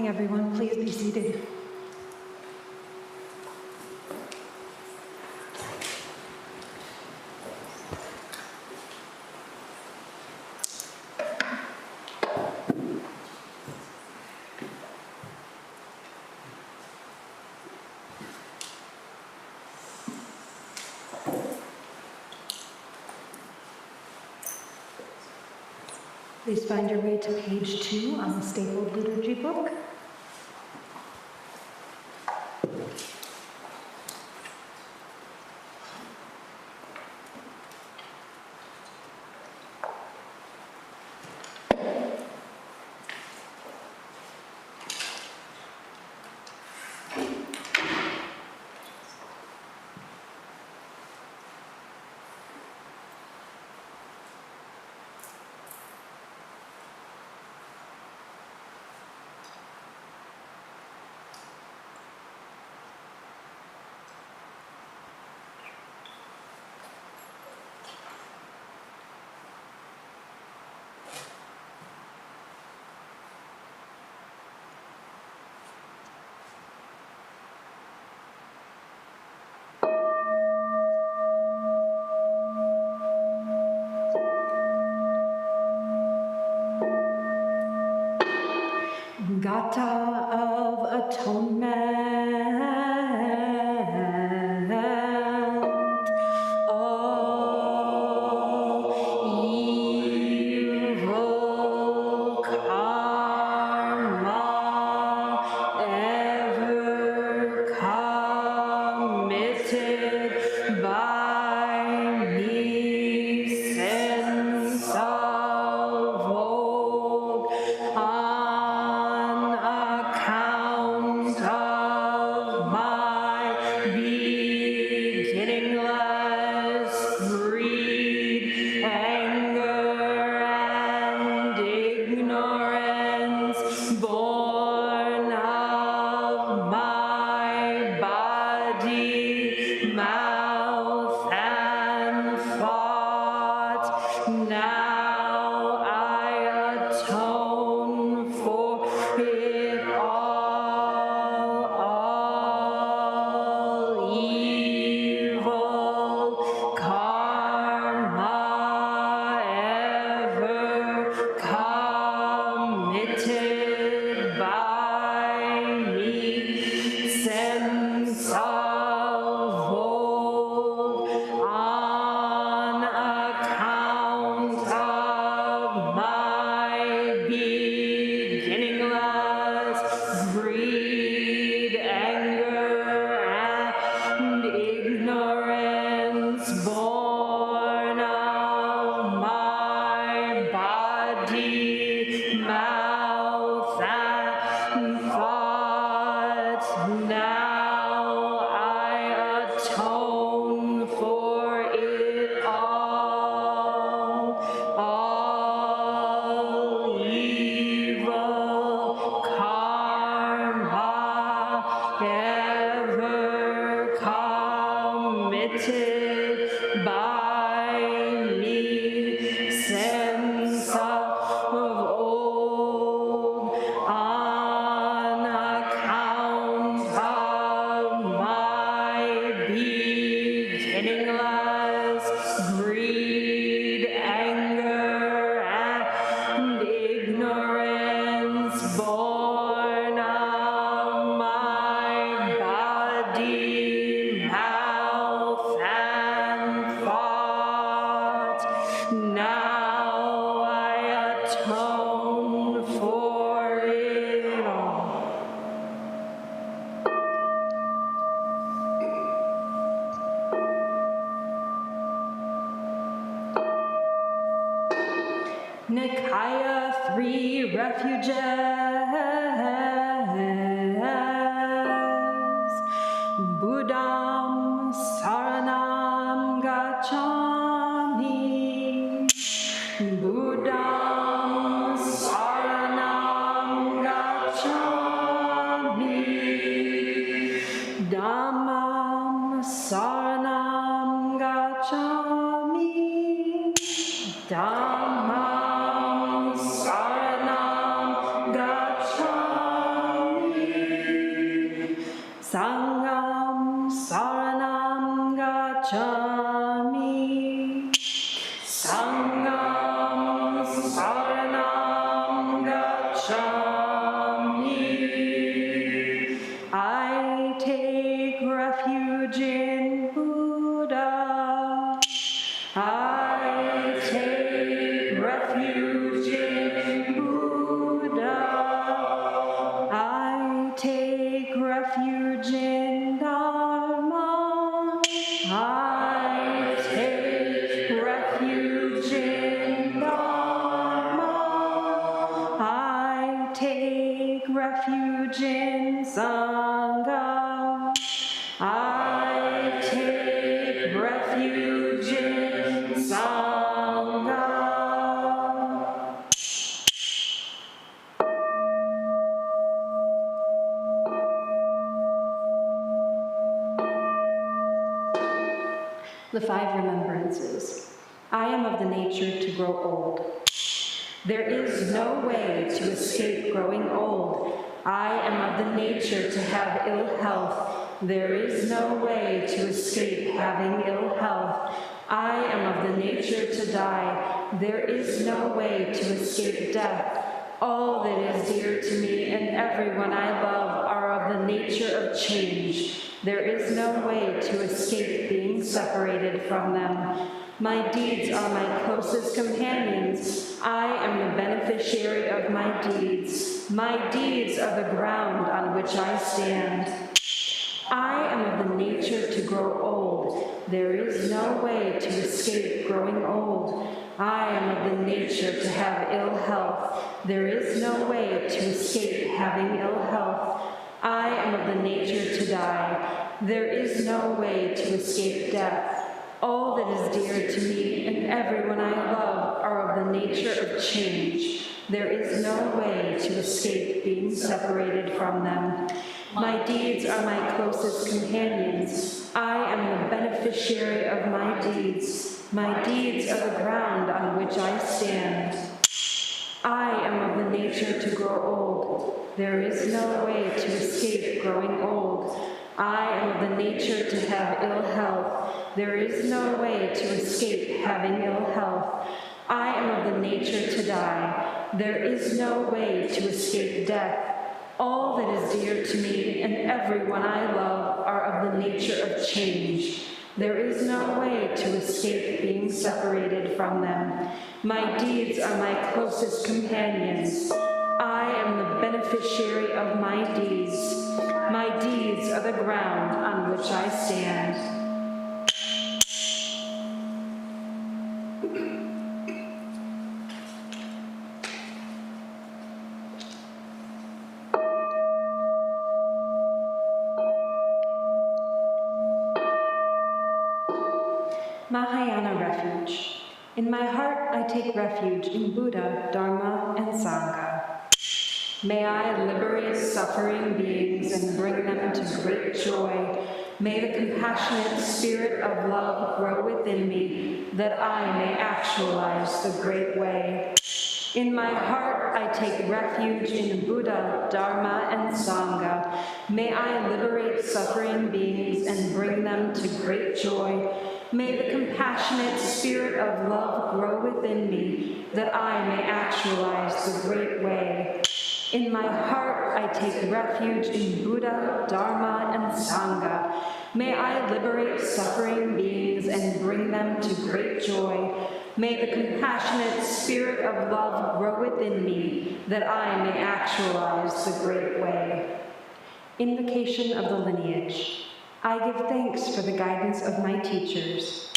morning, everyone. Please be seated. Please find your way to page 2 on the Staple Liturgy book. Gata of Atonement, all evil karma ever committed by me since of old, on account of my beginningless greed, anger, and ignorance, born of my body, mouth, and thought. Now I atone for it all evil karma ever committed by me since of old, on account of my beginningless greed, anger, and ignorance, born of my body, mouth, and thought. Now I atone for it all evil karma ever committed by me since of old, on account of my beginningless greed, anger, and ignorance, born of my body, mouth, and thought. Now I atone for it all. Nikaya 3 Refuges. Buddham Saranam Gacchami. Buddham Saranam Gacchami. Dhammam Saranam Gacchami. Dhammam Saranam Gacchami. refuge in Sangha. I take refuge in Sangha. The 5 remembrances. I am of the nature to grow old. There is no way to escape growing old. I am of the nature to have ill health. There is no way to escape having ill health. I am of the nature to die. There is no way to escape death. All that is dear to me and everyone I love are of the nature of change. There is no way to escape being separated from them. My deeds are my closest companions. I am the beneficiary of my deeds. My deeds are the ground on which I stand. I am of the nature to grow old. There is no way to escape growing old. I am of the nature to have ill health. There is no way to escape having ill health. I am of the nature to die. There is no way to escape death. All that is dear to me and everyone I love are of the nature of change. There is no way to escape being separated from them. My deeds are my closest companions. I am the beneficiary of my deeds. My deeds are the ground on which I stand. I am of the nature to grow old. There is no way to escape growing old. I am of the nature to have ill health. There is no way to escape having ill health. I am of the nature to die. There is no way to escape death. All that is dear to me and everyone I love are of the nature of change. There is no way to escape being separated from them. My deeds are my closest companions. I am the beneficiary of my deeds. My deeds are the ground on which I stand. Mahayana Refuge. In my heart, I take refuge in Buddha, Dharma, and Sangha. May I liberate suffering beings and bring them to great joy. May the compassionate spirit of love grow within me, that I may actualize the great way. In my heart, I take refuge in Buddha, Dharma, and Sangha. May I liberate suffering beings and bring them to great joy. May the compassionate spirit of love grow within me, that I may actualize the great way. In my heart, I take refuge in Buddha, Dharma, and Sangha. May I liberate suffering beings and bring them to great joy. May the compassionate spirit of love grow within me, that I may actualize the great way. Invocation of the lineage. I give thanks for the guidance of my teachers,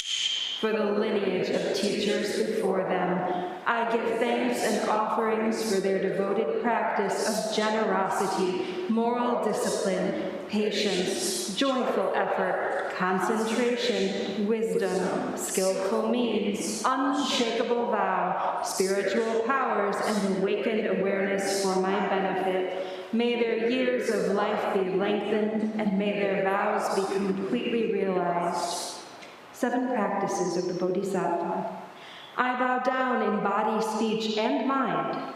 for the lineage of teachers before them. I give thanks and offerings for their devoted practice of generosity, moral discipline, patience, joyful effort, concentration, wisdom, skillful means, unshakable vow, spiritual powers, and awakened awareness for my benefit. May their years of life be lengthened, and may their vows be completely realized. 7 practices of the Bodhisattva. I bow down in body, speech, and mind.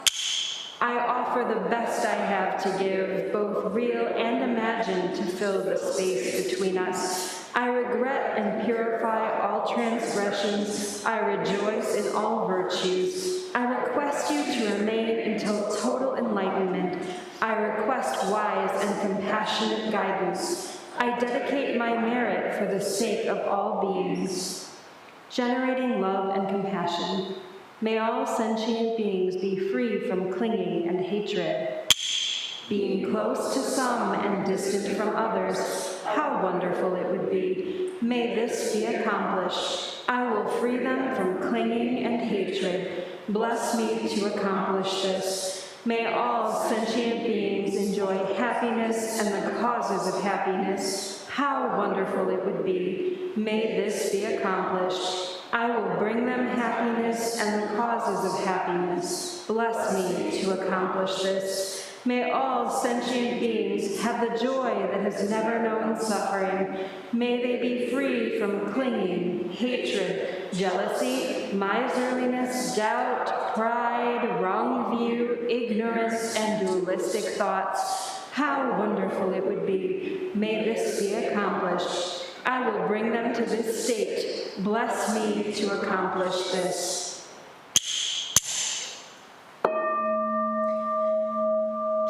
I offer the best I have to give, both real and imagined, to fill the space between us. I regret and purify all transgressions. I rejoice in all virtues. I request you to remain until total enlightenment. I request wise and compassionate guidance. I dedicate my merit for the sake of all beings. Generating love and compassion. May all sentient beings be free from clinging and hatred. Being close to some and distant from others, how wonderful it would be. May this be accomplished. I will free them from clinging and hatred. Bless me to accomplish this. May all sentient beings enjoy happiness and the causes of happiness. How wonderful it would be. May this be accomplished. I will bring them happiness and the causes of happiness. Bless me to accomplish this. May all sentient beings have the joy that has never known suffering. May they be free from clinging, hatred, jealousy, miserliness, doubt, pride, wrong view, ignorance, and dualistic thoughts. How wonderful it would be. May this be accomplished. I will bring them to this state. Bless me to accomplish this.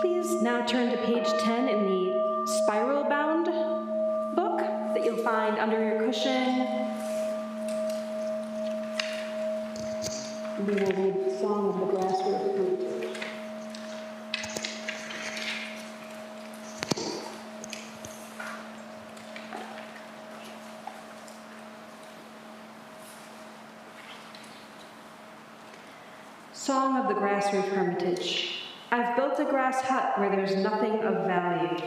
Please now turn to page 10 in the spiral-bound book that you'll find under your cushion. We will read Song of the Grassroots Hermitage. Song of the Grassroots Hermitage. I've built a grass hut where there's nothing of value.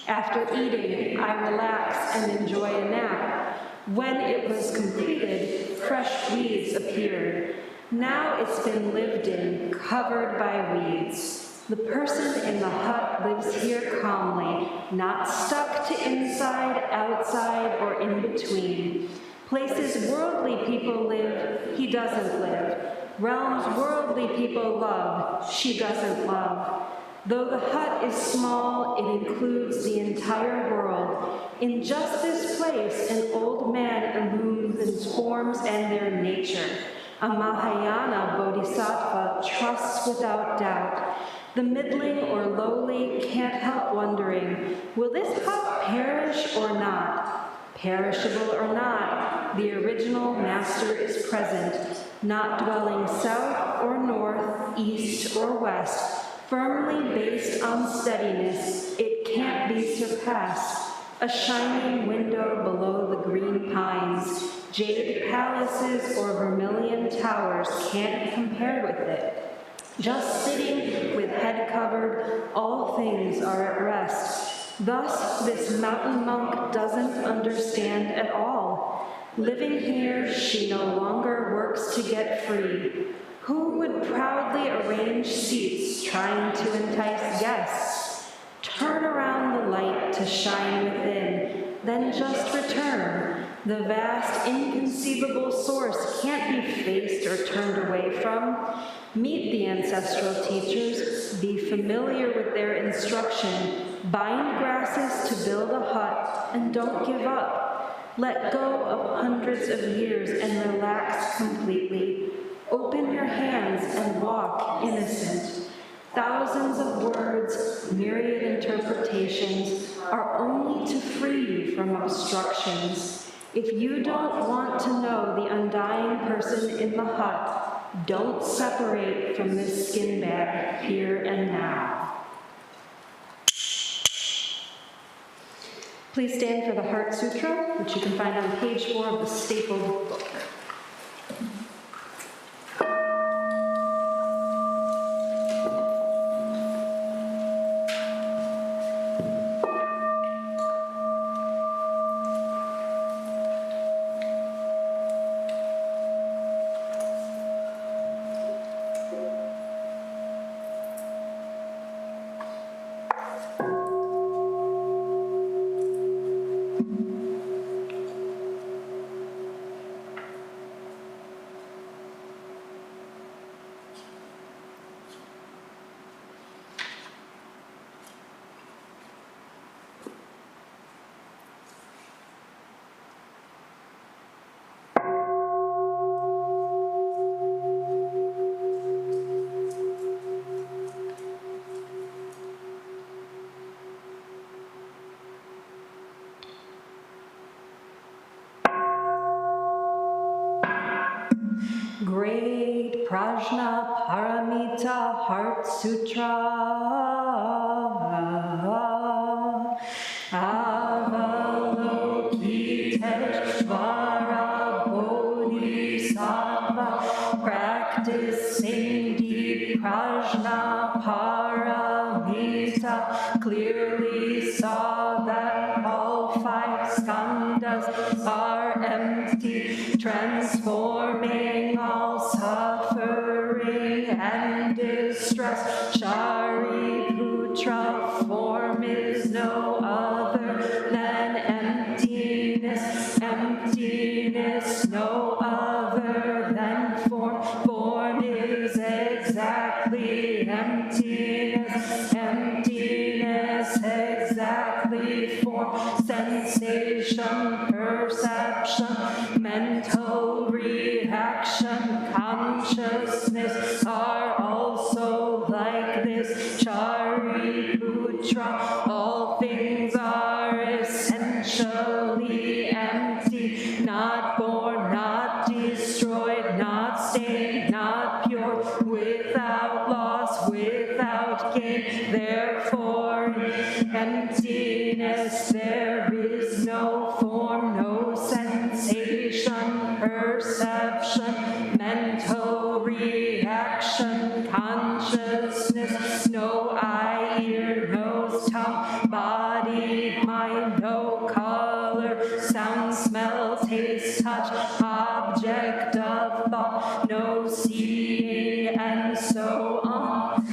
After eating, I relax and enjoy a nap. When it was completed, fresh weeds appeared. Now it's been lived in, covered by weeds. The person in the hut lives here calmly, not stuck to inside, outside, or in between. Places worldly people live, he doesn't live. Realms worldly people love, she doesn't love. Though the hut is small, it includes the entire world. In just this place, an old man illumines forms and their nature. A Mahayana bodhisattva trusts without doubt. The middling or lowly can't help wondering, will this hut perish or not? Perishable or not, the original master is present, not dwelling south or north, east or west, firmly based on steadiness, it can't be surpassed. A shining window below the green pines, jade palaces or vermilion towers can't compare with it. Just sitting with head covered, all things are at rest. Thus, this mountain monk doesn't understand at all. Living here, she no longer works to get free. Who would proudly arrange seats trying to entice guests? Turn around the light to shine within, then just return. The vast, inconceivable source can't be faced or turned away from. Meet the ancestral teachers, be familiar with their instruction, bind grasses to build a hut, and don't give up. Let go of hundreds of years and relax completely. Open your hands and walk innocent. Thousands of words, myriad interpretations are only to free you from obstructions. If you don't want to know the undying person in the hut, don't separate from this skin bag here and now. Please stand for the Heart Sutra, which you can find on page 4 of the stapled book. Great Prajna Paramita Heart Sutra. Avalokiteshvara Bodhisattva practicing gazing deep, prajna paramita, clearly saw that all 5 skandhas are empty, transforming all suffering and distress. Shariputra, form is no other than emptiness, emptiness no other than form, form is exactly emptiness, emptiness exactly form, sensation, perception, mental reaction, consciousness are also like this. Shariputra, all things are essentially empty, not born, not destroyed, not stained, not pure, without loss, without gain. Therefore, in emptiness there is no form, no sensation, perception, mental reaction, consciousness, no eye, ear, nose, tongue, body, mind, no color, sound, smell, taste, touch, object of thought, no seeing, and so on.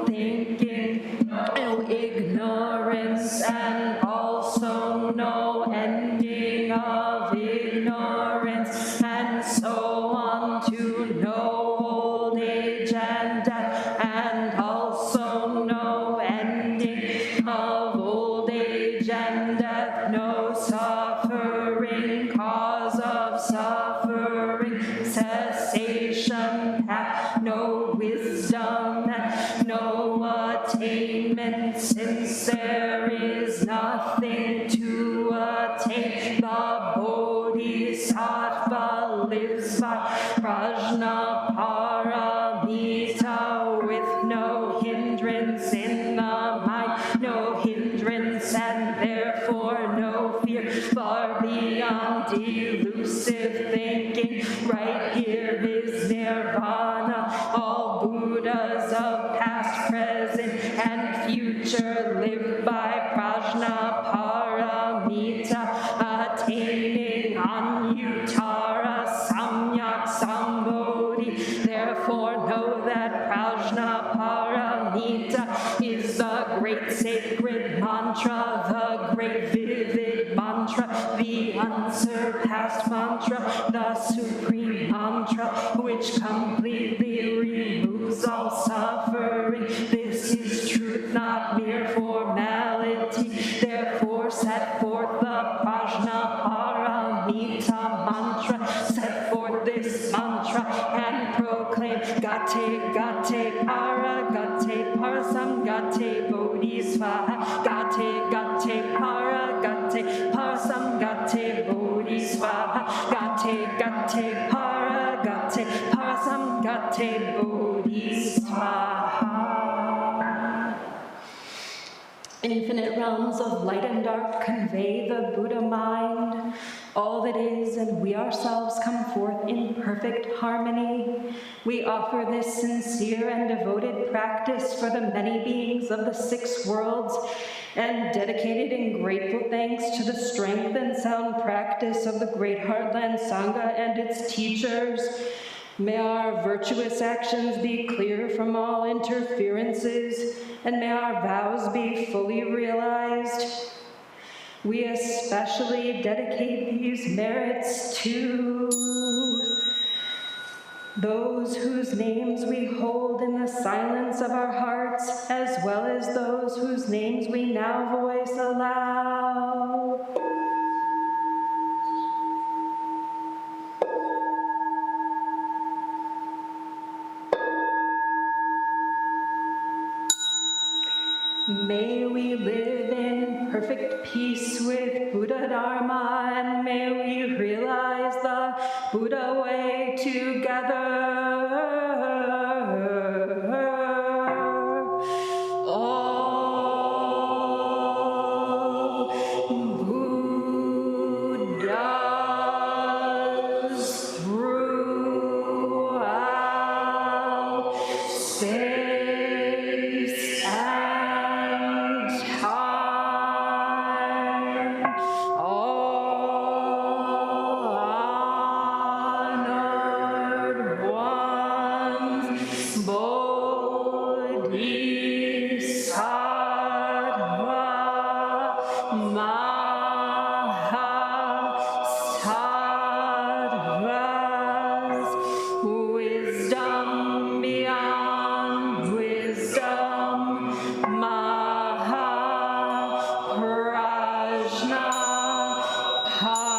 Thinking, no ignorance, and also no ending of ignorance, and so on to no old age and death, and also no ending of old age and death, no suffering, cause of suffering, cessation, path, no wisdom, and no attainment, since there is nothing to attain. The Bodhisattva lives by prajna paramita, with no hindrance in the mind, no hindrance, and therefore no fear, far beyond elusive thinking. Right here is nirvana. All Buddhas of past, present, and future live by prajna paramita, attaining anuttara samyak sambodhi. Therefore know that prajna paramita is the great sacred mantra, the great vivid mantra, the unsurpassed mantra, the supreme mantra, which completely removes all suffering. This is truth, not mere formality. Therefore set forth the prajna paramita mantra, set forth this mantra and proclaim gate gate para, gate parasam, gate bodhisvaha, gate gate para, gate parasam, gate bodhisvaha, gate gate para, gate parasam, gate bodhisvaha. Infinite realms of light and dark convey the Buddha mind. All that is and we ourselves come forth in perfect harmony. We offer this sincere and devoted practice for the many beings of the 6 worlds, and dedicated in grateful thanks to the strength and sound practice of the Great Heartland Sangha and its teachers. May our virtuous actions be clear from all interferences, and may our vows be fully realized. We especially dedicate these merits to those whose names we hold in the silence of our hearts, as well as those whose names we now voice aloud. May we live in perfect peace with Buddha Dharma, and may we realize the Buddha way together. All Buddhas throughout space and time, all honored ones, Bodhisattva, Mahasattvas, wisdom beyond wisdom, Mahaprajna Paramita.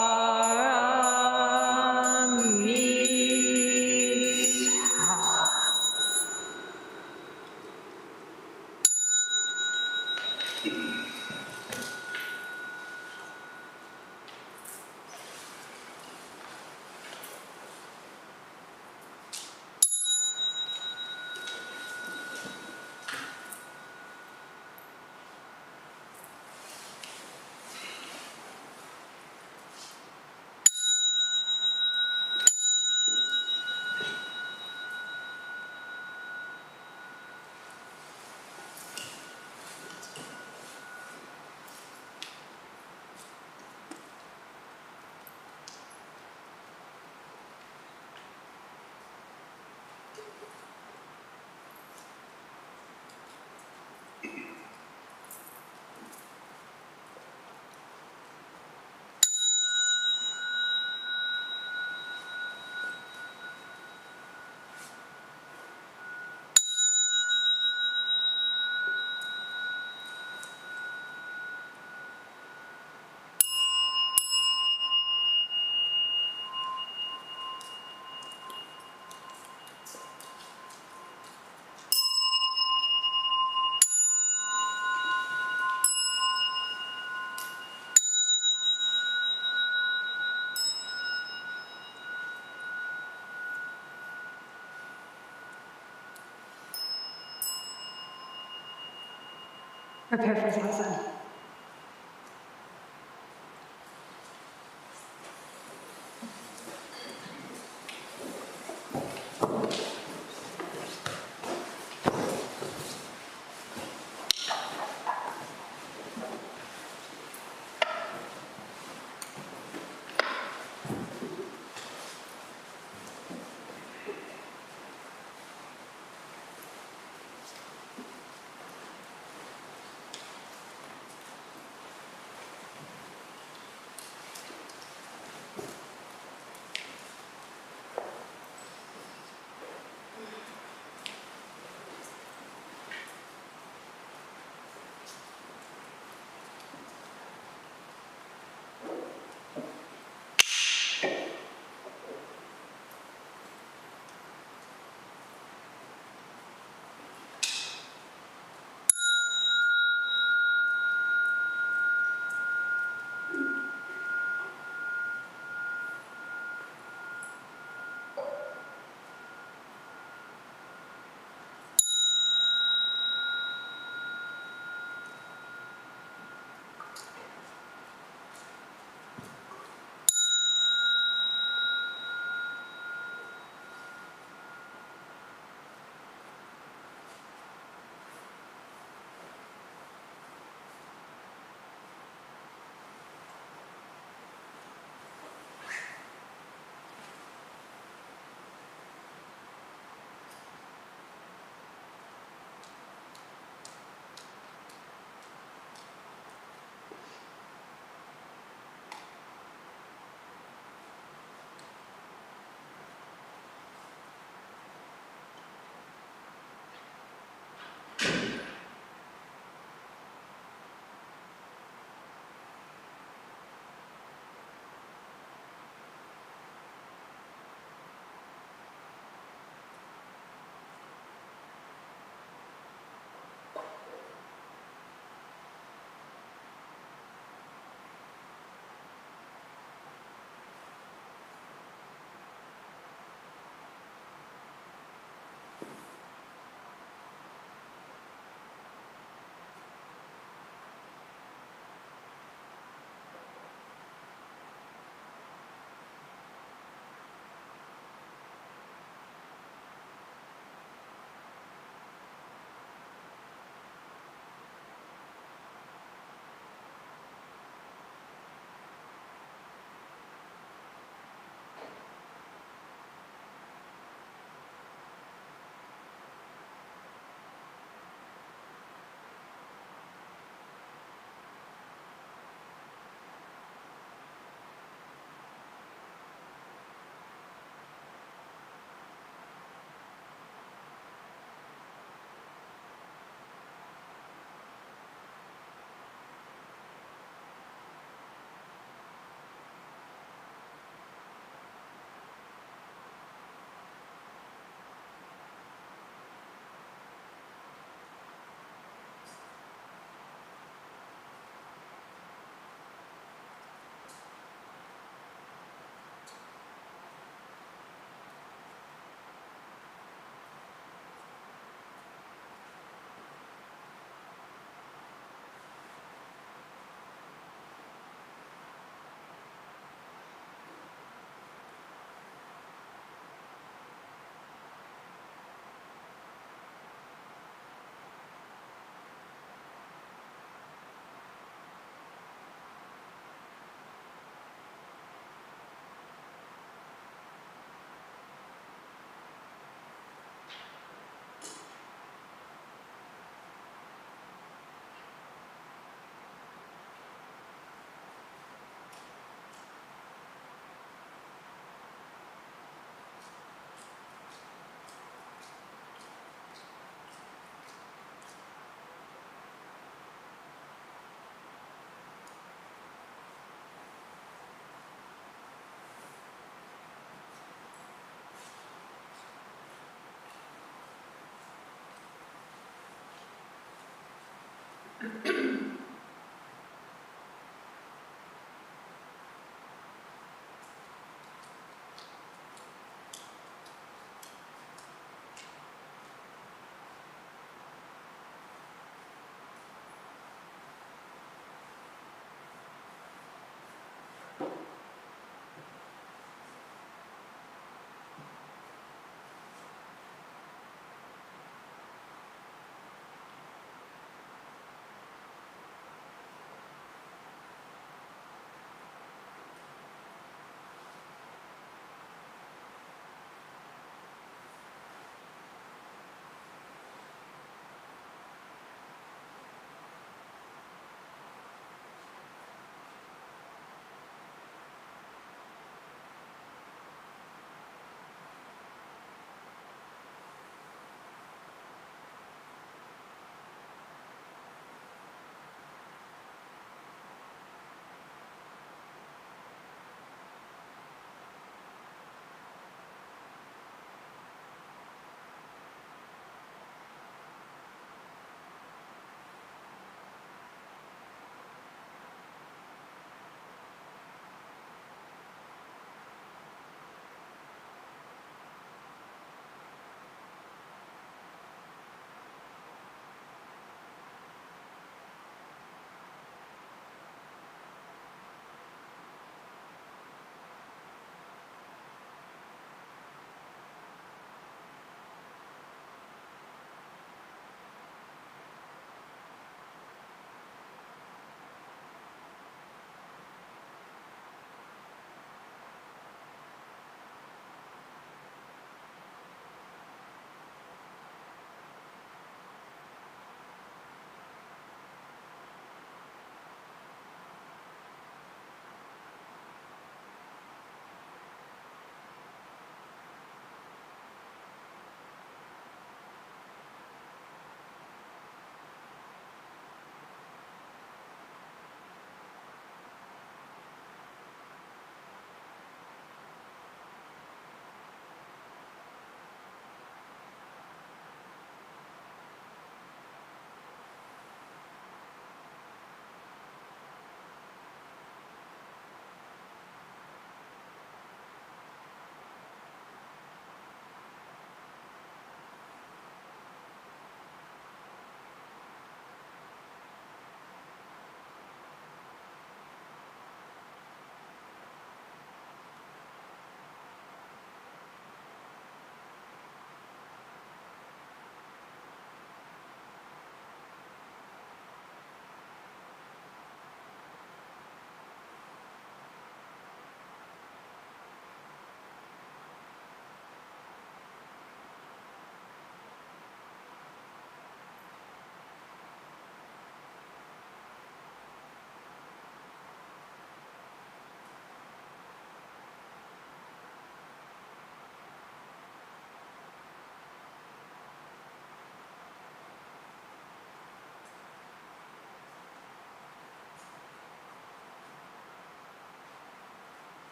Prepare for zazen.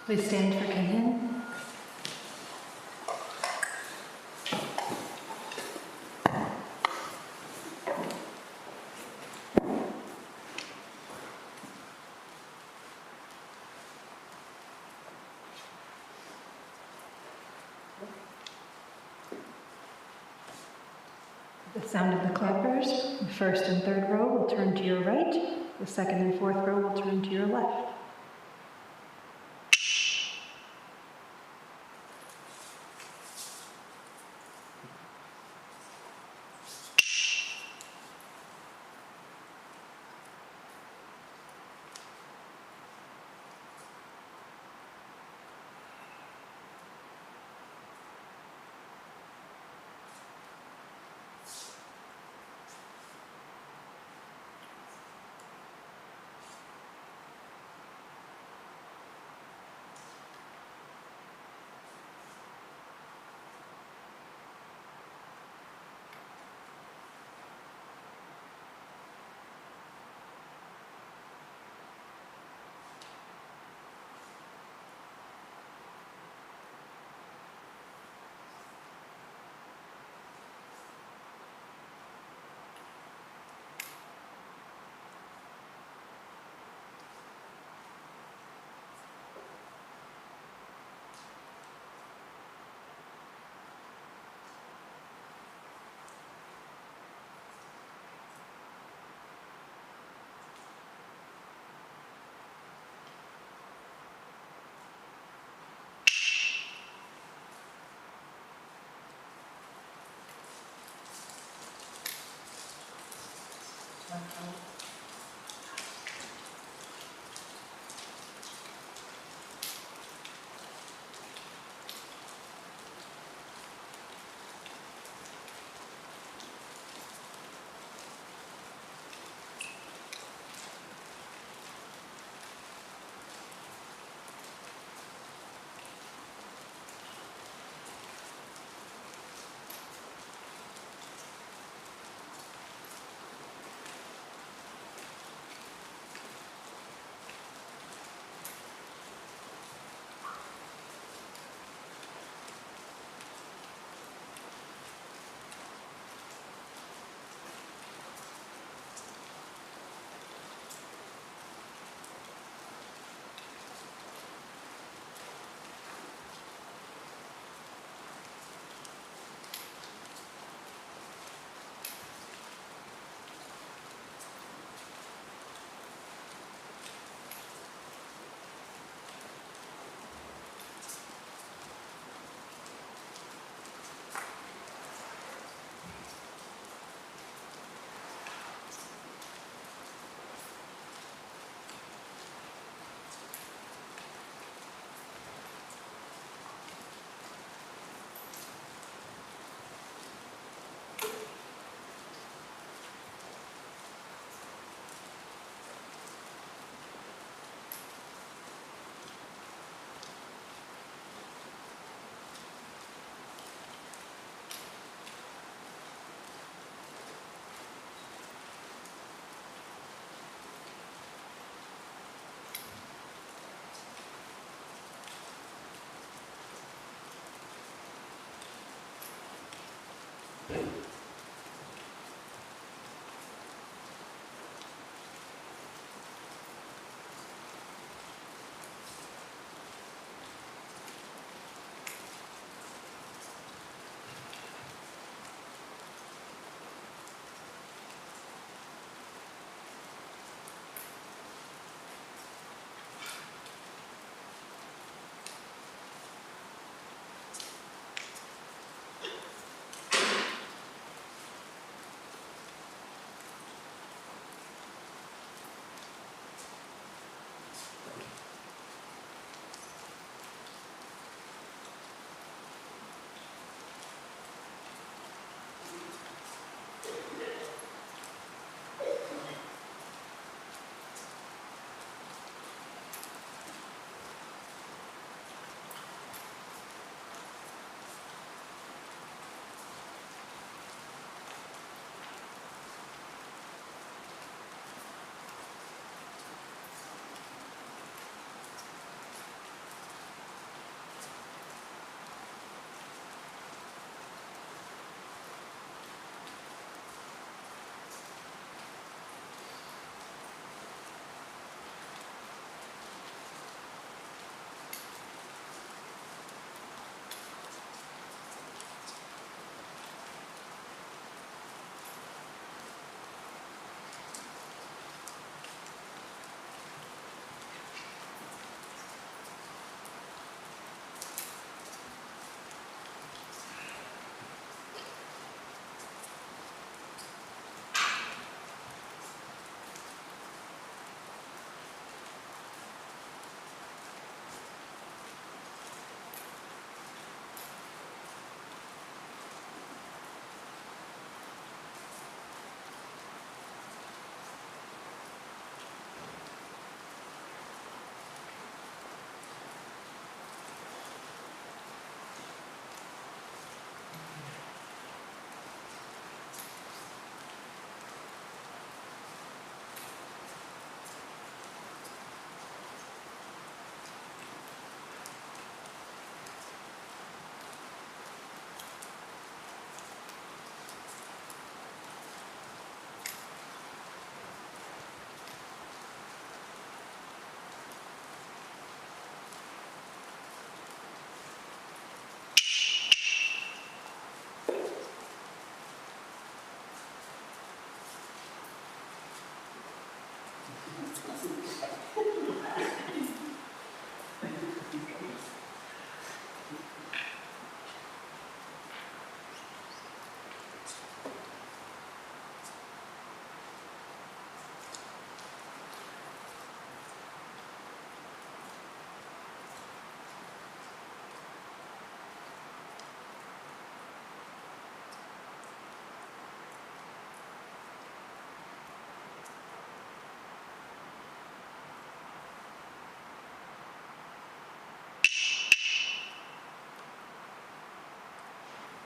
Please stand for communion. At the sound of the clappers, the first and third row will turn to your right, the second and fourth row will turn to your left.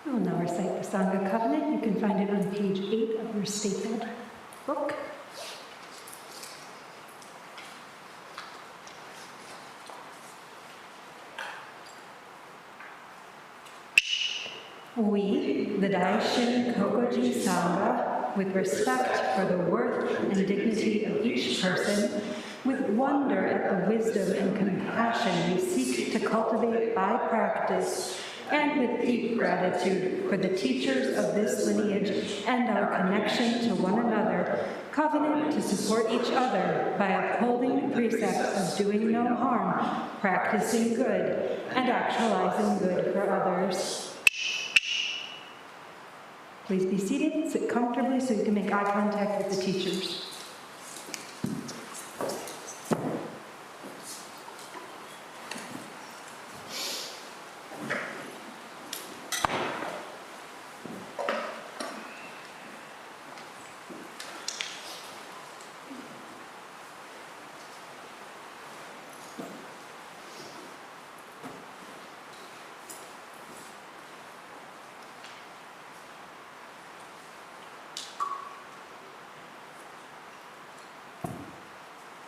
We will now recite the Sangha Covenant. You can find it on page 8 of your stapled book. We, the Daishin Kokoji Sangha, with respect for the worth and dignity of each person, with wonder at the wisdom and compassion we seek to cultivate by practice, and with deep gratitude for the teachers of this lineage and our connection to one another, covenant to support each other by upholding the precepts of doing no harm, practicing good, and actualizing good for others. Please be seated, sit comfortably so you can make eye contact with the teachers.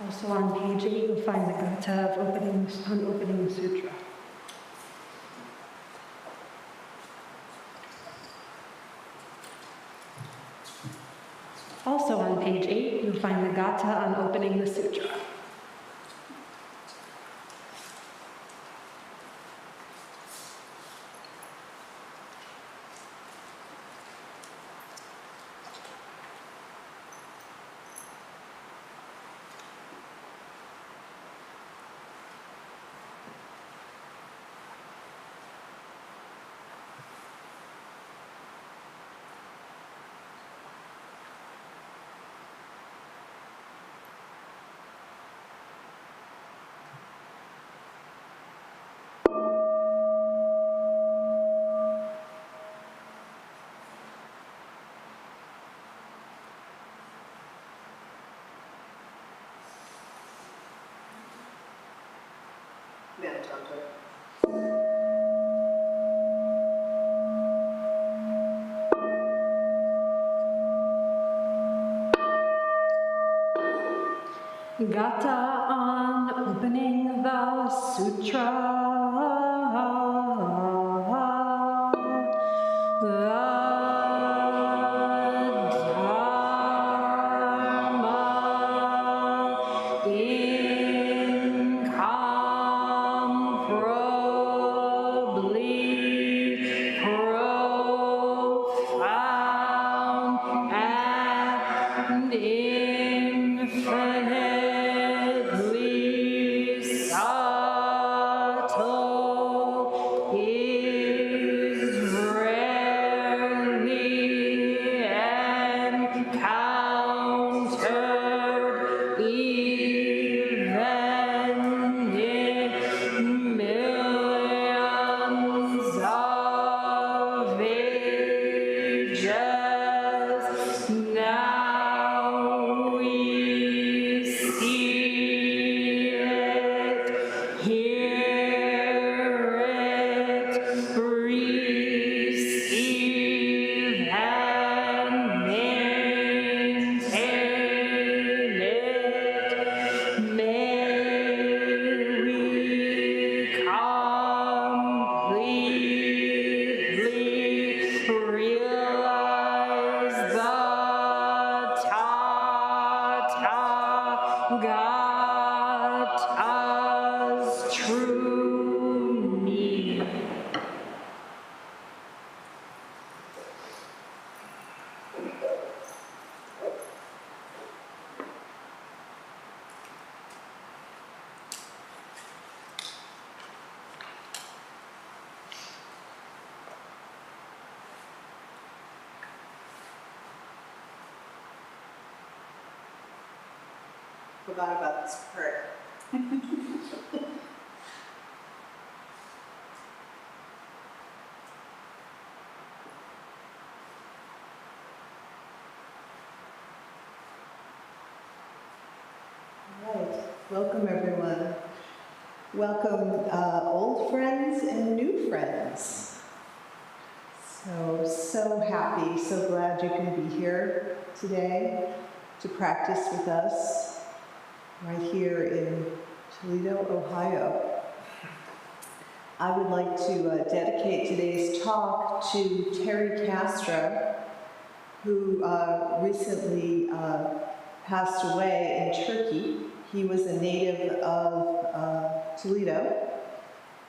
Also on page 8, you'll find the Gatha of opening the sutra. Also on page 8, you'll find the Gatha on opening the sutra. Gatha on opening the sutra. Forgot about this part. All right, welcome everyone. Welcome old friends and new friends. So happy, so glad you can be here today to practice with us right here in Toledo, Ohio. I would like to dedicate today's talk to Terry Castro, who recently passed away in Turkey. He was a native of Toledo,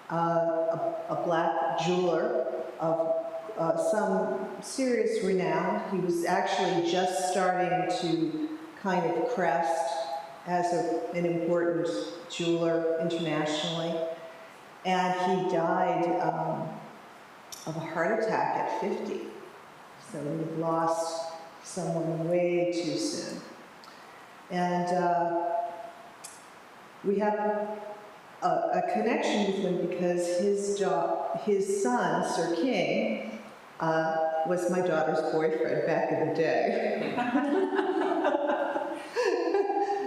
a black jeweler of some serious renown. He was actually just starting to kind of crest as an important jeweler internationally. And he died of a heart attack at 50. So we lost someone way too soon. And we have a connection with him because his son, Sir King, was my daughter's boyfriend back in the day.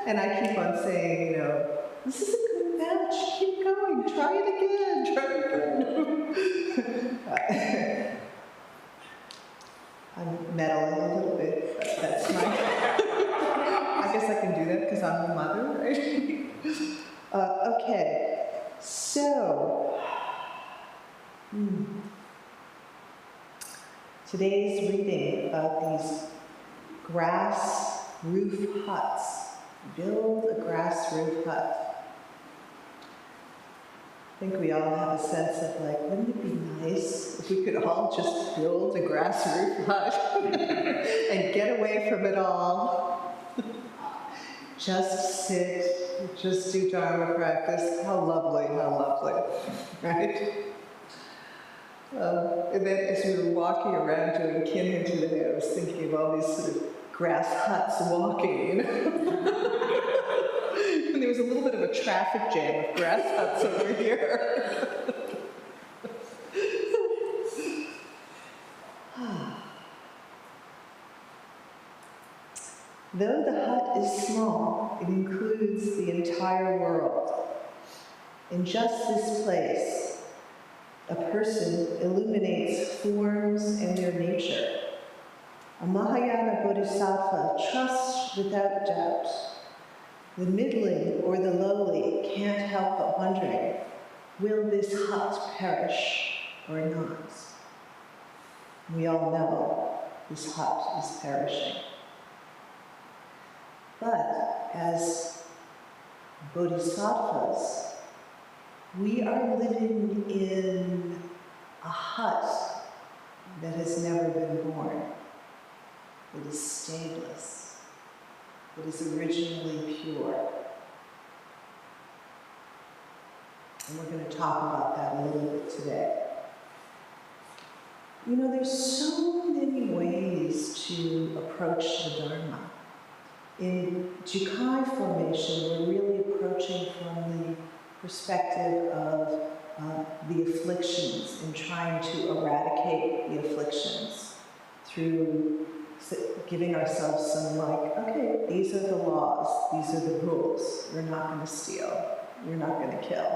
And I keep on saying, you know, this is a good match, keep going, try it again. I'm meddling a little bit, but that's my... I guess I can do that because I'm the mother, right? Okay, so... Today's reading about these grass roof huts. Build a grass roof hut. I think we all have a sense of like, wouldn't it be nice if we could all just build a grass roof hut and get away from it all? Just sit, just do Dharma practice. How lovely, right? And then as we were walking around doing Kinhin today, I was thinking of all these sort of grass huts walking, you know? And there was a little bit of a traffic jam of grass huts over here. Though the hut is small, it includes the entire world. In just this place, a person illuminates forms and their nature. A Mahayana Bodhisattva trusts without doubt. The middling or the lowly can't help but wondering, will this hut perish or not? We all know this hut is perishing. But as bodhisattvas, we are living in a hut that has never been born. It is stainless. It is originally pure. And we're going to talk about that a little bit today. You know, there's so many ways to approach the Dharma. In Jukai formation, we're really approaching from the perspective of the afflictions and trying to eradicate the afflictions through giving ourselves some like, okay, these are the laws, these are the rules. You're not going to steal. You're not going to kill.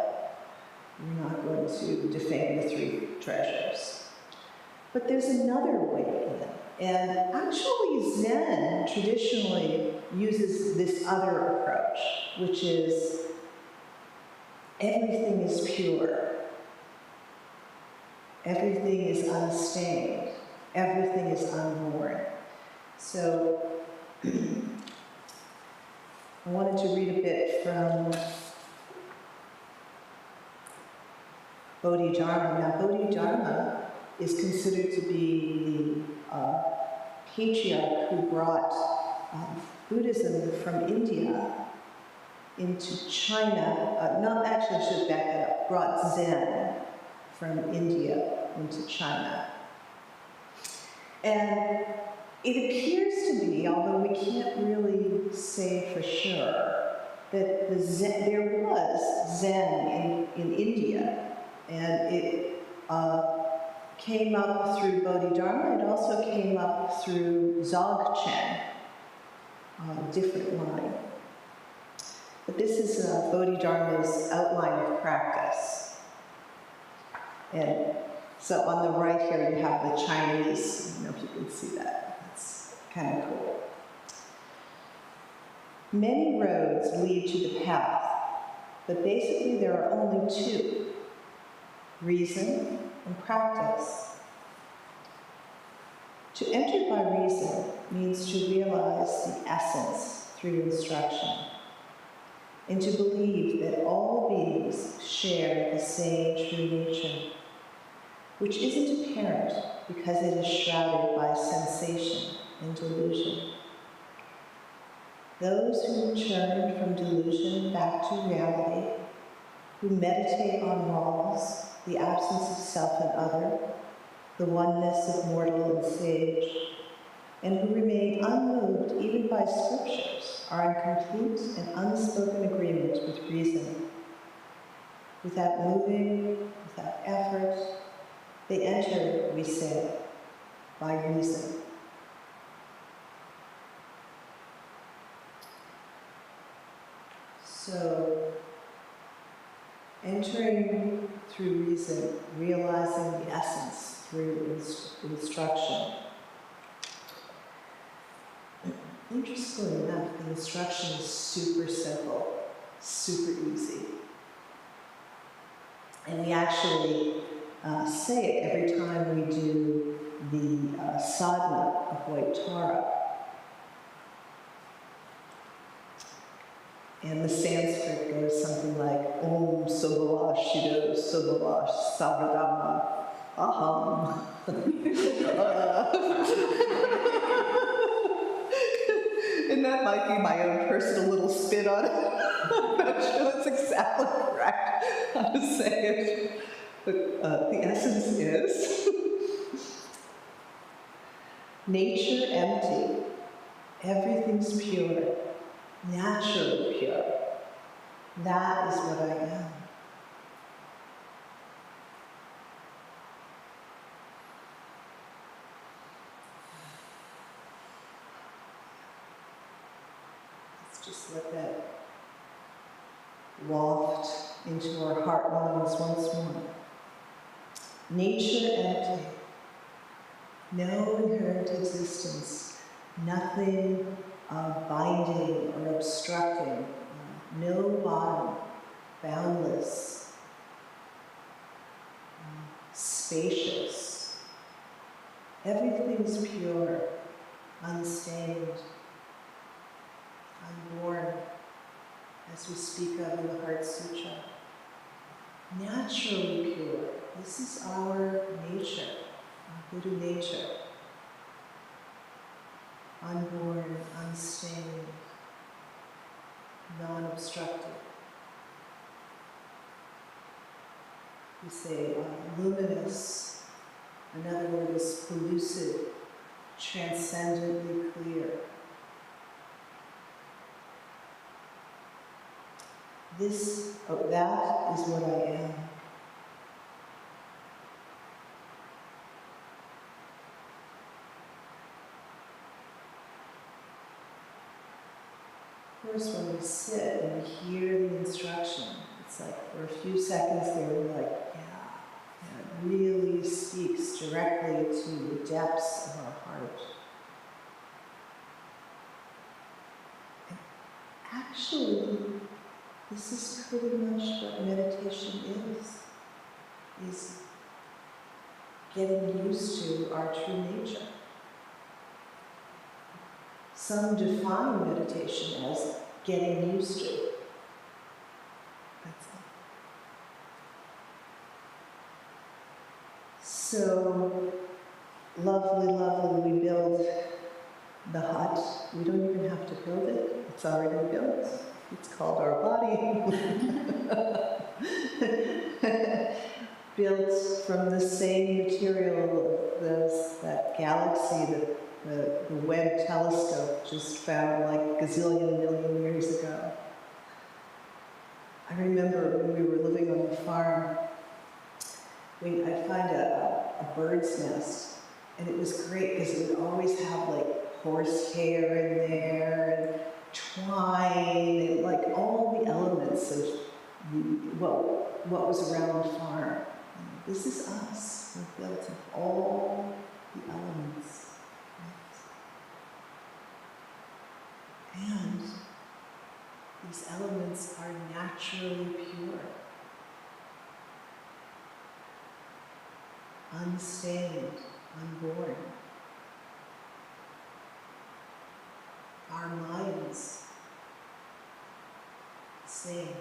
You're not going to defame the three treasures. But there's another way in. And actually Zen traditionally uses this other approach, which is everything is pure. Everything is unstained. Everything is unborn. So I wanted to read a bit from Bodhidharma. Now, Bodhidharma is considered to be the patriarch who brought Buddhism from India into China. Not actually, I should back that up. Brought Zen from India into China. And it appears to be, although we can't really say for sure, that there was Zen in India, and it came up through Bodhidharma. It also came up through Dzogchen, a different line. But this is Bodhidharma's outline of practice. And so on the right here you have the Chinese. I don't know if you can see that. It's kind of cool. Many roads lead to the path, but basically there are only two: reason and practice. To enter by reason means to realize the essence through instruction, and to believe that all beings share the same true nature, which isn't apparent because it is shrouded by sensation and delusion. Those who return from delusion back to reality, who meditate on laws, the absence of self and other, the oneness of mortal and sage, and who remain unmoved even by scriptures, are in complete and unspoken agreement with reason. Without moving, without effort, they enter, we say, by reason. So, entering through reason, realizing the essence through instruction. Interestingly enough, the instruction is super simple, super easy. And we actually say it every time we do the sadhana of White Tara. And the Sanskrit goes something like Om Sobhava Shido Sobhava Savadama Aham. And that might be my own personal little spin on it. I'm not sure that's exactly correct how to say it. But the essence is nature empty, everything's pure, naturally pure. That is what I am. Let's just let that waft into our heart lungs once more. Nature empty, no inherent existence, nothing binding or obstructing, no bottom, boundless, spacious. Everything's pure, unstained, unborn, as we speak of in the Heart Sutra. Naturally pure. This is our nature, our Buddha nature. Unborn, unstained, non-obstructed. We say luminous. Another word is pellucid, transcendently clear. That is what I am. Of course, when we sit and we hear the instruction, it's like for a few seconds there we're like, yeah, it really speaks directly to the depths of our heart. And actually, this is pretty much what meditation is getting used to our true nature. Some define meditation as getting used to. That's it. So, lovely, we build the hut. We don't even have to build it. It's already built. It's called our body. Built from the same material as that galaxy that the Webb telescope just found like a gazillion million years ago. I remember when we were living on the farm, I'd find a bird's nest, and it was great because it would always have like horsehair in there and twine and like all the elements of what was around the farm. And this is us. We're built of all the elements. Right? And these elements are naturally pure, unstained, unborn. Our minds, same.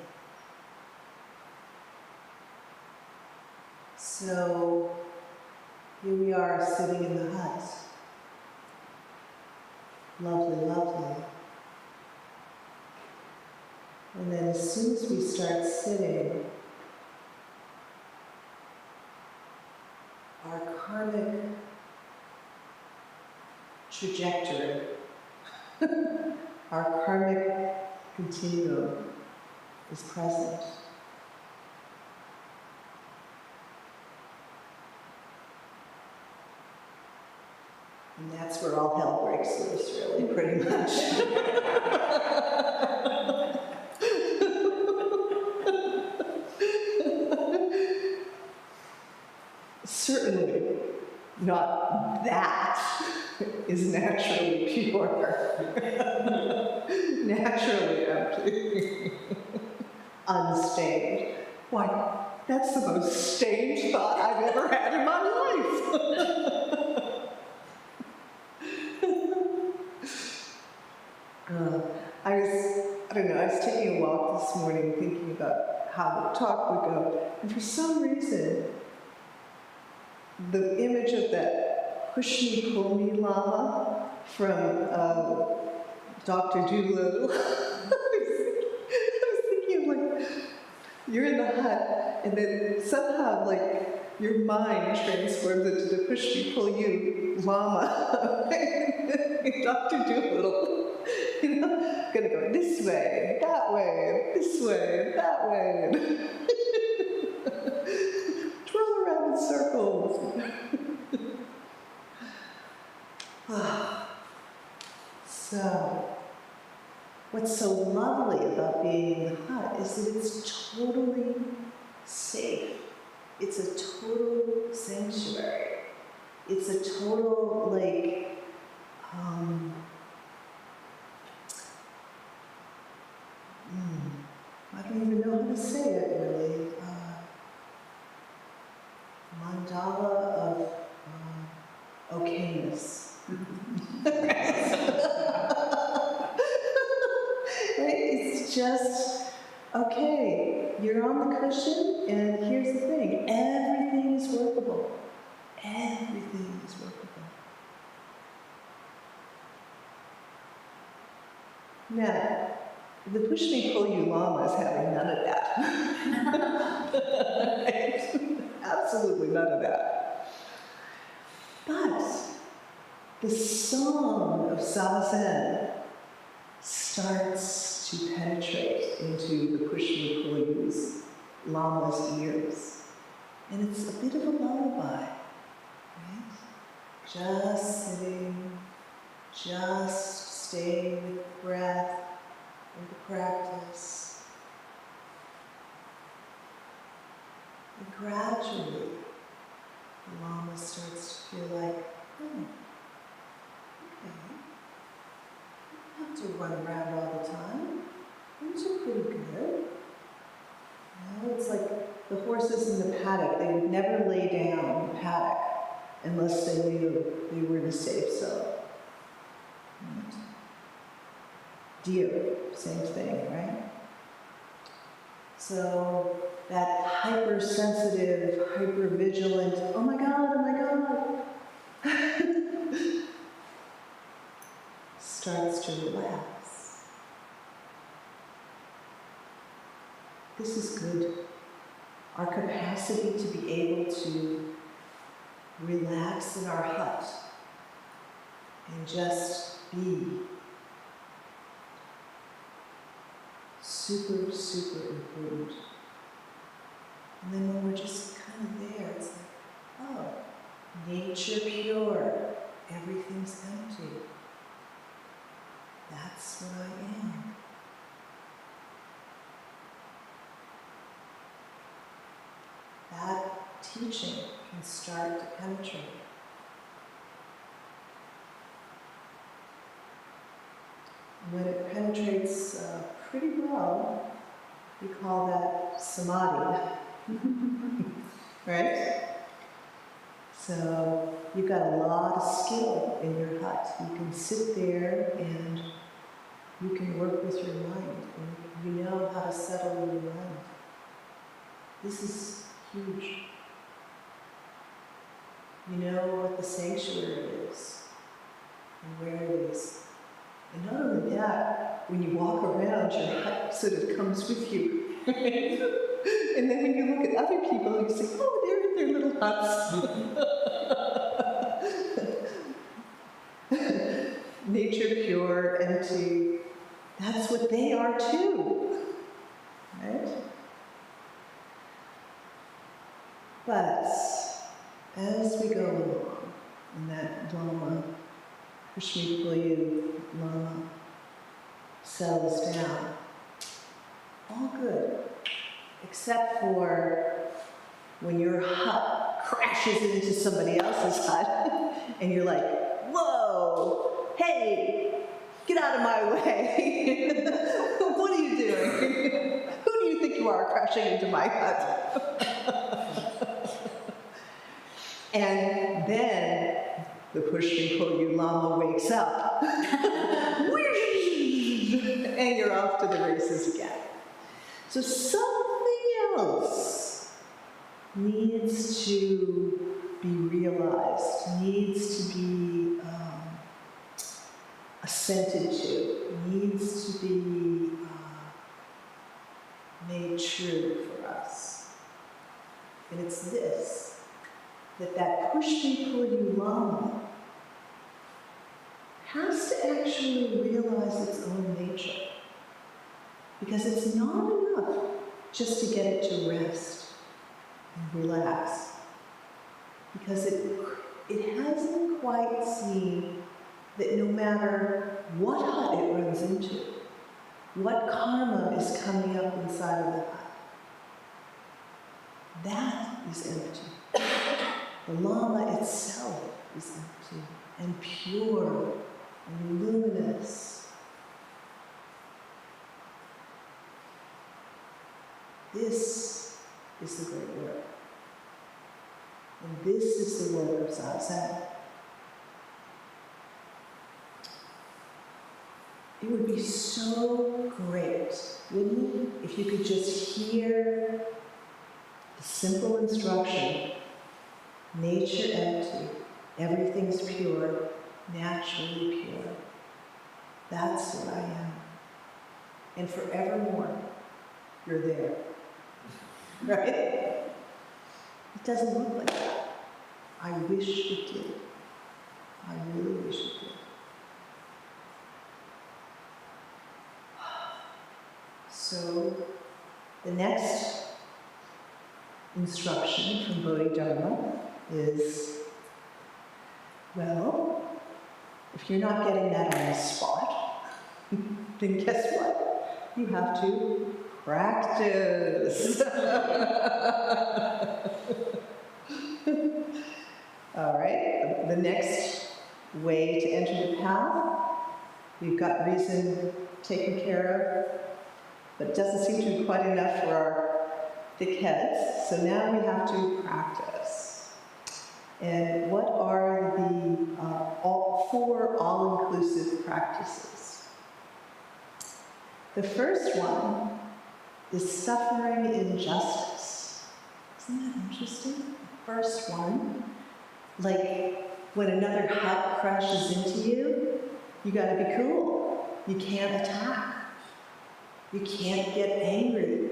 So here we are sitting in the hut. Lovely, lovely. And then as soon as we start sitting, our karmic trajectory, our karmic continuum is present. And that's where all hell breaks loose, really, pretty much. Certainly not that is naturally pure, naturally empty, unstained. Why, that's the most stained thought I've ever had in my life. I was taking a walk this morning thinking about how the talk would go, and for some reason, the image of that push me, pull me Lama from Dr. Doolittle, I was thinking of like, you're in the hut, and then somehow like your mind transforms into the push me, pull you Lama, Dr. Doolittle. You know, gonna go this way, that way, this way, that way. Twirl around in circles. So, what's so lovely about being in the hut is that it's totally safe. It's a total sanctuary. It's a total, like, I don't even know how to say it, really. Mandala of okayness. Right? It's just, okay, you're on the cushion, and here's the thing, everything is workable. Everything is workable. Now, the push me, pull you Lama is having none of that. Absolutely none of that. But the song of Zazen starts to penetrate into the push me, pull you's Lama's ears. And it's a bit of a lullaby, right? Just sitting, just staying with breath, and the practice. And gradually, the Lama starts to feel like, okay, I don't have to run around all the time. Things are pretty good. You know, it's like the horses in the paddock, they would never lay down in the paddock unless they knew they were in a safe zone. Right? Deer, same thing, right? So that hypersensitive, hyper-vigilant, oh my God, starts to relax. This is good. Our capacity to be able to relax in our hut and just be super, super important. And then when we're just kind of there, it's like, oh, nature pure, everything's empty. That's what I am. That teaching can start to penetrate. When it penetrates pretty well, we call that samadhi, right? So you've got a lot of skill in your hut. You can sit there and you can work with your mind, and you know how to settle your mind. This is huge. You know what the sanctuary is and where it is. And not only that, when you walk around, your hut sort of comes with you. And then when you look at other people, you say, oh, they're in their little huts. Nature pure, empty. That's what they are too. Right? But as we go along, and that Lama, Krishna Lama, settles down, all good, except for when your hut crashes into somebody else's hut, and you're like, whoa, hey, get out of my way. What are you doing? Who do you think you are crashing into my hut? And then the push me pull you Lama wakes up. And you're off to the races again. So something else needs to be realized, needs to be assented to, needs to be made true for us. And it's this, that push me pull you Lama has to actually realize its own nature. Because it's not enough just to get it to rest and relax. Because it hasn't quite seen that no matter what hut it runs into, what karma is coming up inside of the hut, that is empty. The Lama itself is empty and pure and luminous. This is the great work. And this is the work of Zazen. It would be so great, wouldn't it, if you could just hear the simple instruction, nature empty, everything's pure, naturally pure. That's what I am. And forevermore, you're there. Right? It doesn't look like that. I wish it did. I really wish it did. So, the next instruction from Bodhidharma is, well, if you're not getting that on the spot, then guess what? You have to practice. All right, the next way to enter the path, we've got reason taken care of, but it doesn't seem to be quite enough for our thick heads, so now we have to practice. And what are the four all-inclusive practices? The first one is suffering injustice. Isn't that interesting? The first one, like when another hut crashes into you, you gotta be cool. You can't attack. You can't get angry.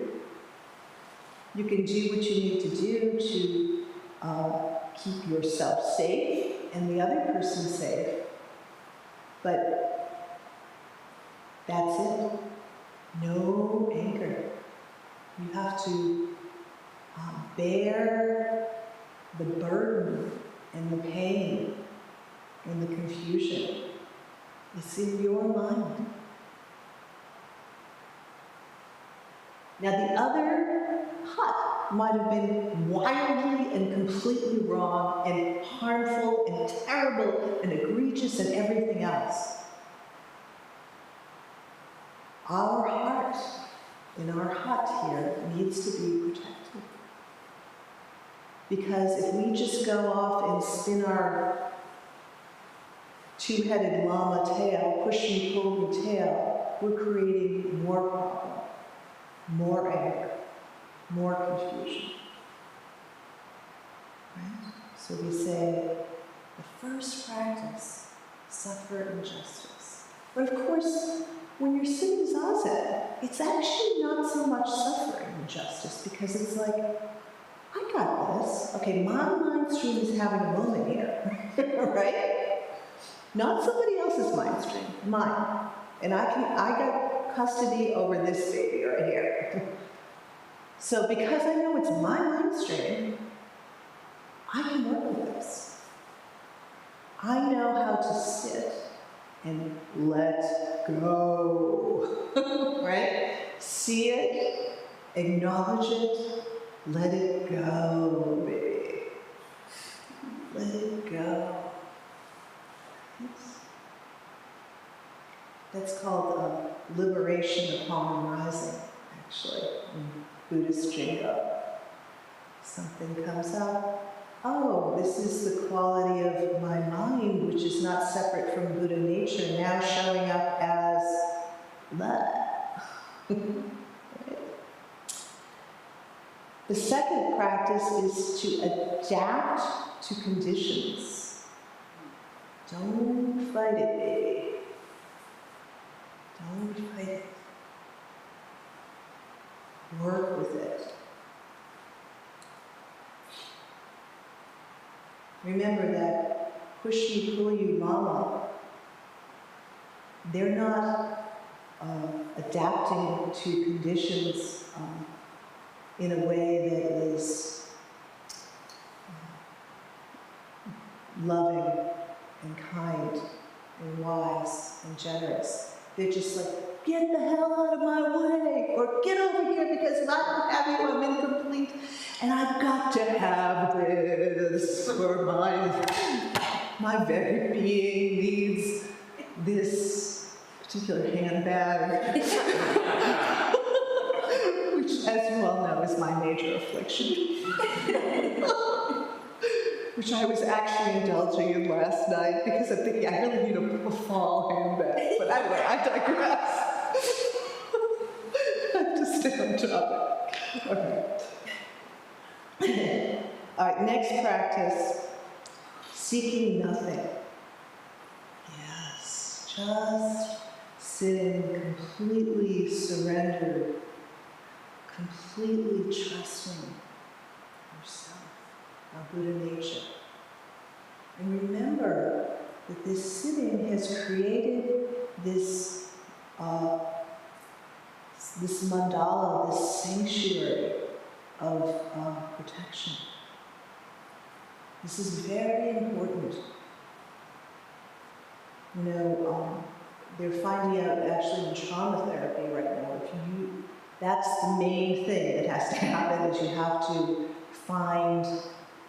You can do what you need to do to keep yourself safe and the other person safe, but that's it. no anger. You have to bear the burden and the pain and the confusion. It's in your mind. Now the other hut might have been wildly and completely wrong and harmful and terrible and egregious and everything else. Our heart in our hut here needs to be protected. Because if we just go off and spin our two-headed llama tail, push me, pull me tail, we're creating more problem, more anger, more confusion. Right? So we say, the first practice, suffer injustice. But of course, when you're sitting zazen, it's actually not so much suffering injustice, because it's like, I got this. Okay, my mind stream is having a moment here, right? Not somebody else's mind stream, mine. And I got custody over this baby right here. So because I know it's my mind stream, I can work with this. I know how to sit and let go, right? See it, acknowledge it, let it go, baby. Let it go. That's called liberation upon rising, actually, in Buddhist jingo. Something comes up. Oh, this is the quality of my mind, which is not separate from Buddha nature, now showing up as love. The second practice is to adapt to conditions. Don't fight it, baby. Don't fight it. Work with it. Remember that push you, pull you, mama, they're not adapting to conditions in a way that is loving and kind and wise and generous. They're just like, get the hell out of my way, or get over here, because if I don't have you, I'm incomplete, and I've got to have this, or my very being needs this particular handbag, which, as you all know, is my major affliction. Which I was actually indulging in last night because I'm thinking I really need a fall handbag. But anyway, I digress. I have to stay on topic. Okay. All right, next practice, seeking nothing. Yes, just sitting completely surrendered, completely trusting yourself. Our Buddha nature. And remember that this sitting has created this mandala, this sanctuary of protection. This is very important. You know, they're finding out actually in trauma therapy right now, that's the main thing that has to happen, is you have to find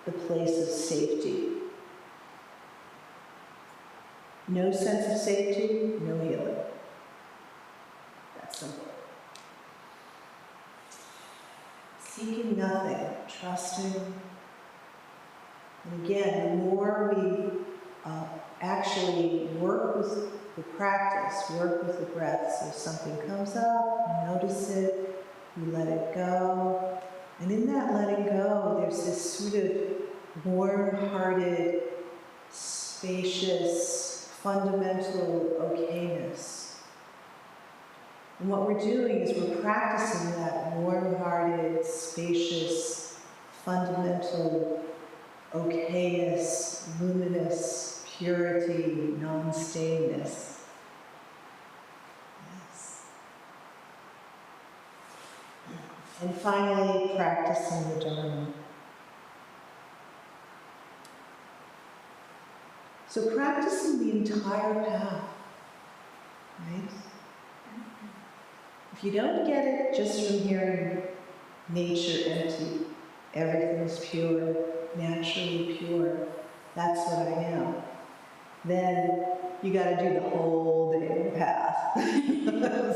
the place of safety. No sense of safety, no healing. That's simple. Seeking nothing, trusting. And again, the more we actually work with the practice, work with the breath, so something comes up, you notice it, you let it go. And in that letting go, there's this sort of warm-hearted, spacious, fundamental okayness. And what we're doing is we're practicing that warm-hearted, spacious, fundamental okayness, luminous, purity, non-stainedness. Yes. And finally, practicing the Dharma. So practicing the entire path, right? If you don't get it just from hearing nature empty, everything's pure, naturally pure, that's what I am, then you gotta do the whole damn path.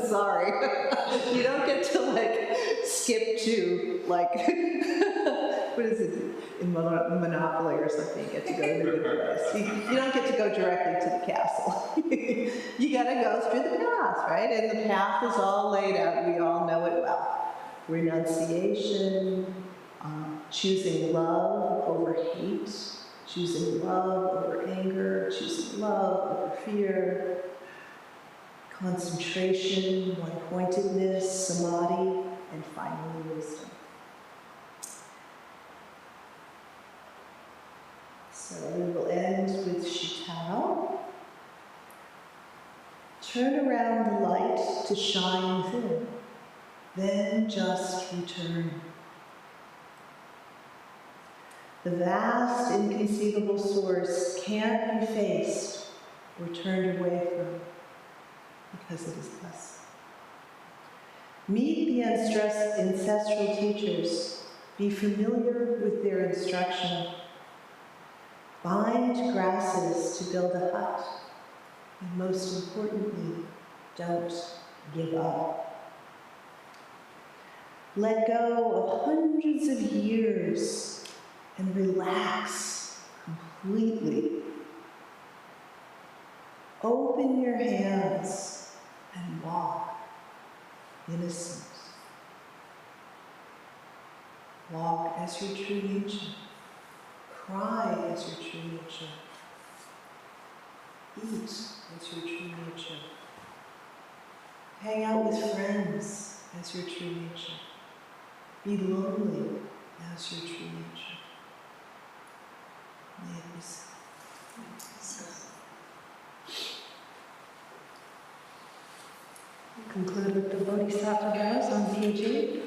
Sorry. You don't get to like skip to like, what is it, in Monopoly or something, you get to go to the good place. You don't get to go directly to the castle. You gotta go through the path, right? And the path is all laid out, we all know it well. Renunciation, choosing love over hate, choosing love over anger, choosing love over fear, concentration, one-pointedness, samadhi, and finally wisdom. So we will end with Shitao. Turn around the light to shine within, then just return. The vast, inconceivable source can't be faced or turned away from because it is us. Meet the ancestral teachers. Be familiar with their instruction. Bind grasses to build a hut. And most importantly, don't give up. Let go of hundreds of years and relax completely. Open your hands and walk, innocent. Walk as your true nature. Cry as your true nature. Eat as your true nature. Hang out with friends as your true nature. Be lonely as your true nature. May it be so. Conclude with the Bodhisattva vows on page 8.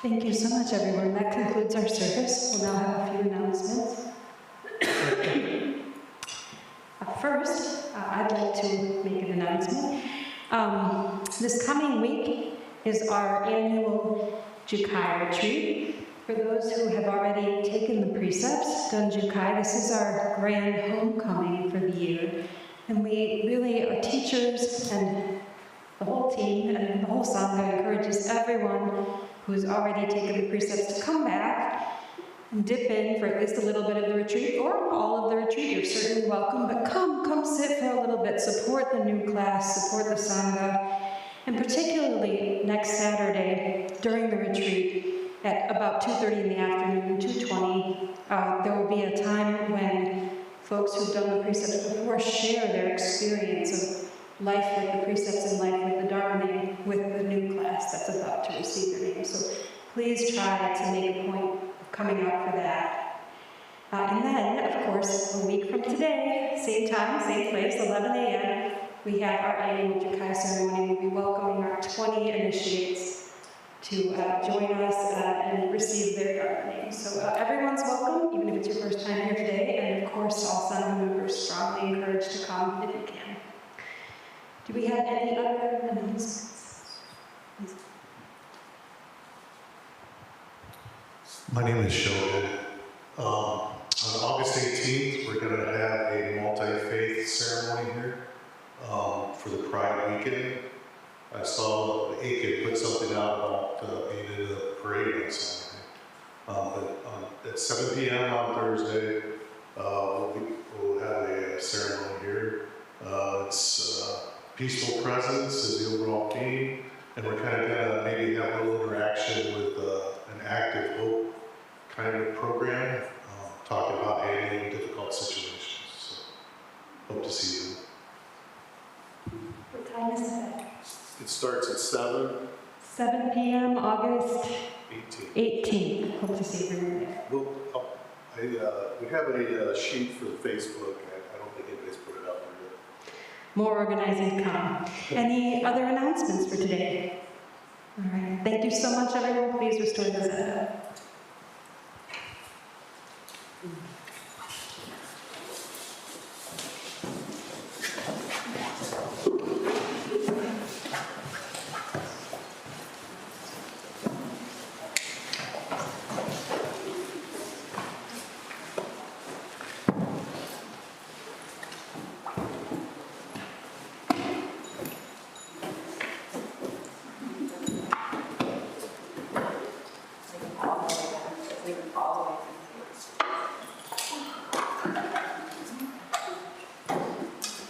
Thank you so much, everyone. That concludes our service. We'll now have a few announcements. First, I'd like to make an announcement. This coming week is our annual Jukai retreat. For those who have already taken the precepts, done Jukai, this is our grand homecoming for the year. And we really, our teachers and the whole team and the whole Sangha encourages everyone who's already taken the precepts to come back and dip in for at least a little bit of the retreat, or all of the retreat. You're certainly welcome, but come sit for a little bit, support the new class, support the Sangha, and particularly next Saturday during the retreat at about 2:30 in the afternoon, 2:20, there will be a time when folks who've done the precepts before share their experience of life with the precepts and life with the Dharma with the new class that's about to receive their name. So please try to make a point of coming out for that. And then, of course, a week from today, same time, same place, 11 a.m., we have our annual Jukai ceremony. We'll be welcoming our 20 initiates to join us and receive their Dharma names. So everyone's welcome, even if it's your first time here today, and of course, all Sangha members strongly encouraged to come if you can. Do we have any other announcements? My name is Shogun. On August 18th, we're going to have a multi-faith ceremony here for the Pride weekend. I saw the AK put something out about being in the parade on Saturday. But at 7 p.m. on Thursday, we'll have a ceremony here. It's peaceful presence is the overall theme, and we're kind of gonna maybe have a little interaction with an active hope kind of program, talking about handling difficult situations. So, hope to see you. What time is that? It starts at 7. 7 p.m., August 18. 18th. Hope to see everyone there. We have a sheet for Facebook. I don't think anybody's put it out there yet. More organizing to come. Any other announcements for today? All right. Thank you so much, everyone. Please restore the Zen.